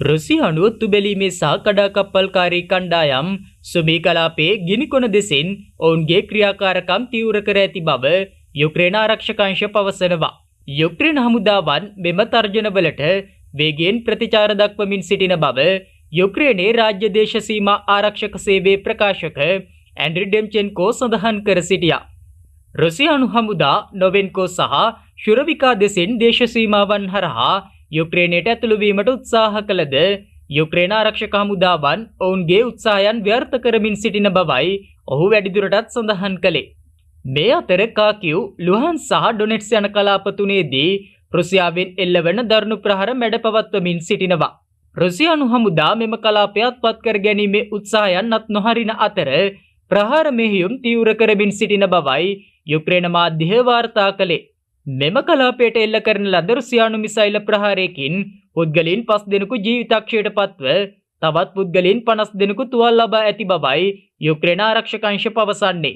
රුසියානුව තුබැලීමේ සහ කඩාකප්පල්කාරී කණ්ඩායම් සුමී කලාපයේ ගිනිකොන දෙසින් ඔවුන්ගේ ක්‍රියාකාරකම් තීව්‍ර කර ඇති බව යුක්‍රේන ආරක්ෂක අංශ පවසනවා. යුක්‍රේන හමුදාවන් මෙම තර්ජනවලට වේගයෙන් ප්‍රතිචාර දක්වමින් සිටින බව යුක්‍රේනයේ රාජ්‍ය දේශ සීමා ආරක්ෂක සේවයේ ප්‍රකාශක ඇන්ඩ්‍රි ඩෙම්චෙන්කෝ සඳහන් කර සිටියා. රුසියානු හමුදා නොවෙන්කෝ සහ ශුරවිකා දෙසින් දේශ සීමාවන් හරහා යුක්‍රේනයට ඇතුළු වීමට උත්සාහ කළද යුක්‍රේන ආරක්ෂක හමුදාවන් ඔවුන්ගේ උත්සාහයන් ව්‍යර්ථ කරමින් සිටින බවයි ඔහු වැඩිදුරටත් සඳහන් කළේ. මේ අතර කාකිව්, ලුහාන් සහ ඩොනෙට්ස් යන කලාප තුනේදී රුසියාවෙන් එල්ලවන දරුණු ප්‍රහාර මැඩපවත්වමින් සිටිනවා. රුසියානු හමුදා මෙම කලාපය අත්පත් කර ගැනීමේ උත්සාහයන් අත් නොහරින අතර ප්‍රහාර මෙහෙයුම් තීව්‍ර කරමින් සිටින බවයි යුක්‍රේන මාධ්‍ය වාර්තා කළේ. මෙම කලාපයට එල්ල කරන ලද රුසියානු මිසයිල ප්‍රහාරයකින් පුද්ගලයන් 5 දෙනෙකු ජීවිතක්ෂයට පත්ව තවත් පුද්ගලයන් 50 දෙනෙකු තුවාල ලබා ඇති බවයි යුක්‍රේන ආරක්ෂක අංශ පවසන්නේ.